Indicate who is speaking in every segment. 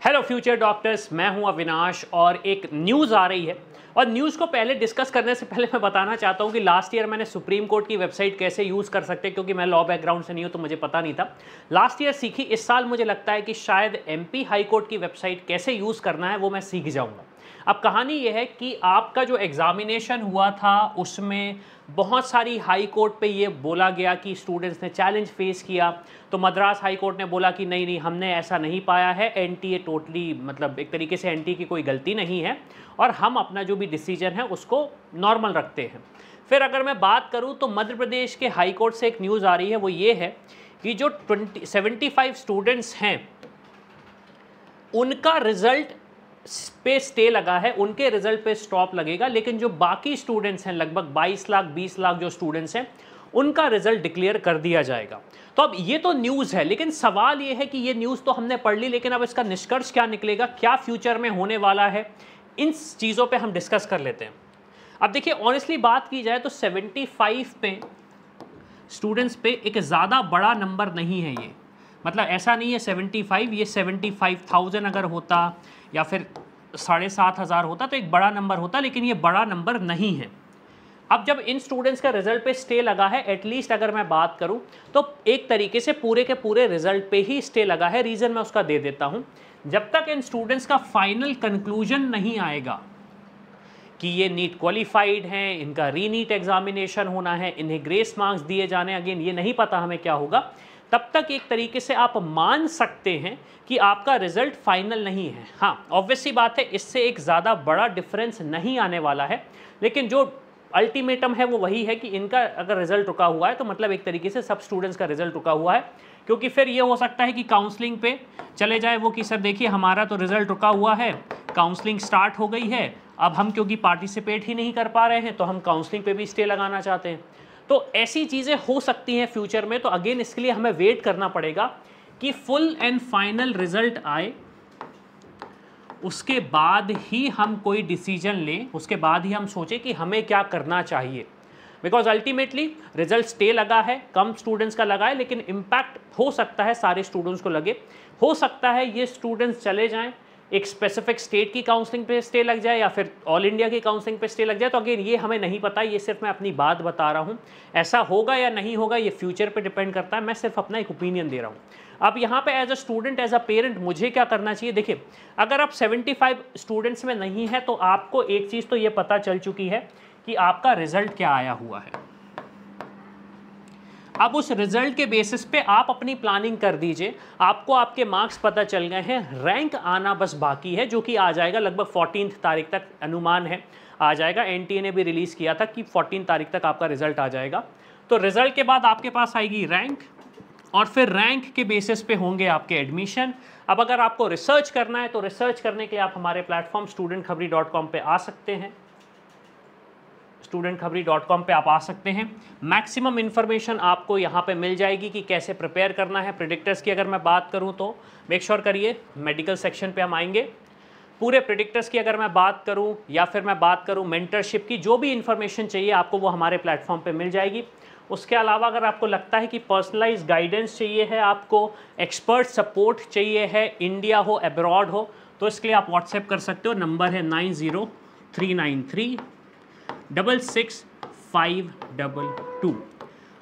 Speaker 1: Hello future doctors, मैं हूं अविनाश और एक न्यूज़ आ रही है। और न्यूज़ को पहले डिस्कस करने से पहले मैं बताना चाहता हूं कि लास्ट ईयर मैंने सुप्रीम कोर्ट की वेबसाइट कैसे यूज़ कर सकते हैं, क्योंकि मैं लॉ बैकग्राउंड से नहीं हूं तो मुझे पता नहीं था। लास्ट ईयर सीखी, इस साल मुझे लगता है कि शायद एमपी हाई कोर्ट की वेबसाइट कैसे यूज़ करना है वो मैं सीख जाऊँगा। अब कहानी ये है कि आपका जो एग्ज़ामिनेशन हुआ था उसमें बहुत सारी हाई कोर्ट पे ये बोला गया कि स्टूडेंट्स ने चैलेंज फेस किया, तो मद्रास हाई कोर्ट ने बोला कि नहीं हमने ऐसा नहीं पाया है, एनटीए टोटली मतलब एक तरीके से एनटीए की कोई गलती नहीं है और हम अपना जो भी डिसीजन है उसको नॉर्मल रखते हैं। फिर अगर मैं बात करूं तो मध्य प्रदेश के हाई कोर्ट से एक न्यूज़ आ रही है, वो ये है कि जो 75 स्टूडेंट्स हैं उनका रिज़ल्ट पे स्टे लगा है, उनके रिजल्ट पे स्टॉप लगेगा, लेकिन जो बाकी स्टूडेंट्स हैं लगभग 22 लाख 20 लाख जो स्टूडेंट्स हैं उनका रिजल्ट डिक्लेयर कर दिया जाएगा। तो अब ये तो न्यूज़ है, लेकिन सवाल ये है कि ये न्यूज़ तो हमने पढ़ ली, लेकिन अब इसका निष्कर्ष क्या निकलेगा, क्या फ्यूचर में होने वाला है, इन चीज़ों पे हम डिस्कस कर लेते हैं। अब देखिए, ऑनेस्टली बात की जाए तो 75 पे स्टूडेंट्स पे एक ज़्यादा बड़ा नंबर नहीं है ये, मतलब ऐसा नहीं है 75, ये 75,000 अगर होता या फिर 7,500 होता तो एक बड़ा नंबर होता, लेकिन ये बड़ा नंबर नहीं है। अब जब इन स्टूडेंट्स का रिजल्ट पे स्टे लगा है, एटलीस्ट अगर मैं बात करूं तो एक तरीके से पूरे के पूरे रिजल्ट पे ही स्टे लगा है। रीज़न मैं उसका दे देता हूं, जब तक इन स्टूडेंट्स का फाइनल कंक्लूजन नहीं आएगा कि ये नीट क्वालिफाइड हैं, इनका रीनीट एग्जामिनेशन होना है, इन्हें ग्रेस मार्क्स दिए जाने, अगेन ये नहीं पता हमें क्या होगा, तब तक एक तरीके से आप मान सकते हैं कि आपका रिजल्ट फाइनल नहीं है। हाँ, ऑब्वियस सी बात है, इससे एक ज़्यादा बड़ा डिफरेंस नहीं आने वाला है, लेकिन जो अल्टीमेटम है वो वही है कि इनका अगर रिजल्ट रुका हुआ है तो मतलब एक तरीके से सब स्टूडेंट्स का रिजल्ट रुका हुआ है। क्योंकि फिर ये हो सकता है कि काउंसलिंग पे चले जाए वो कि सर देखिए हमारा तो रिजल्ट रुका हुआ है, काउंसलिंग स्टार्ट हो गई है, अब हम क्योंकि पार्टिसिपेट ही नहीं कर पा रहे हैं तो हम काउंसलिंग पे भी स्टे लगाना चाहते हैं। तो ऐसी चीज़ें हो सकती हैं फ्यूचर में। तो अगेन इसके लिए हमें वेट करना पड़ेगा कि फुल एंड फाइनल रिजल्ट आए, उसके बाद ही हम कोई डिसीजन लें, उसके बाद ही हम सोचें कि हमें क्या करना चाहिए। बिकॉज अल्टीमेटली रिजल्ट स्टे लगा है, कम स्टूडेंट्स का लगा है, लेकिन इम्पैक्ट हो सकता है सारे स्टूडेंट्स को लगे। हो सकता है ये स्टूडेंट्स चले जाएं, एक स्पेसिफिक स्टेट की काउंसलिंग पे स्टे लग जाए या फिर ऑल इंडिया की काउंसलिंग पे स्टे लग जाए। तो अगेन ये हमें नहीं पता, ये सिर्फ मैं अपनी बात बता रहा हूँ। ऐसा होगा या नहीं होगा ये फ्यूचर पे डिपेंड करता है, मैं सिर्फ अपना एक ओपिनियन दे रहा हूँ। अब यहाँ पे as a student, as a parent मुझे क्या करना चाहिए? देखिए, अगर आप 75 स्टूडेंट्स में नहीं है तो आपको एक चीज़ तो ये पता चल चुकी है कि आपका रिजल्ट क्या आया हुआ है। अब उस रिजल्ट के बेसिस पे आप अपनी प्लानिंग कर दीजिए। आपको आपके मार्क्स पता चल गए हैं, रैंक आना बस बाकी है, जो कि आ जाएगा लगभग 14 तारीख तक, अनुमान है आ जाएगा। एनटीए ने भी रिलीज़ किया था कि 14 तारीख तक आपका रिजल्ट आ जाएगा। तो रिजल्ट के बाद आपके पास आएगी रैंक, और फिर रैंक के बेसिस पे होंगे आपके एडमिशन। अब अगर आपको रिसर्च करना है तो रिसर्च करने के लिए आप हमारे प्लेटफॉर्म studentkhabri.com पे आ सकते हैं। studentkhabri.com पे आप आ सकते हैं। मैक्सिमम इन्फॉर्मेशन आपको यहाँ पे मिल जाएगी कि कैसे प्रिपेयर करना है। प्रेडिक्टर्स की अगर मैं बात करूँ तो मेक श्योर करिए, मेडिकल सेक्शन पे हम आएंगे। पूरे प्रेडिक्टर्स की अगर मैं बात करूँ या फिर मैं बात करूँ मेंटरशिप की, जो भी इन्फॉर्मेशन चाहिए आपको वो हमारे प्लेटफॉर्म पे मिल जाएगी। उसके अलावा अगर आपको लगता है कि पर्सनलाइज गाइडेंस चाहिए है, आपको एक्सपर्ट सपोर्ट चाहिए है, इंडिया हो अब्रॉड हो, तो इसके लिए आप व्हाट्सएप कर सकते हो। नंबर है 9039366522।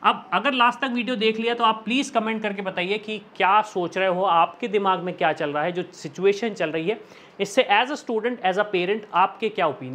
Speaker 1: अब अगर लास्ट तक वीडियो देख लिया तो आप प्लीज़ कमेंट करके बताइए कि क्या सोच रहे हो, आपके दिमाग में क्या चल रहा है, जो सिचुएशन चल रही है, इससे as a student, as a parent आपके क्या ओपिनियन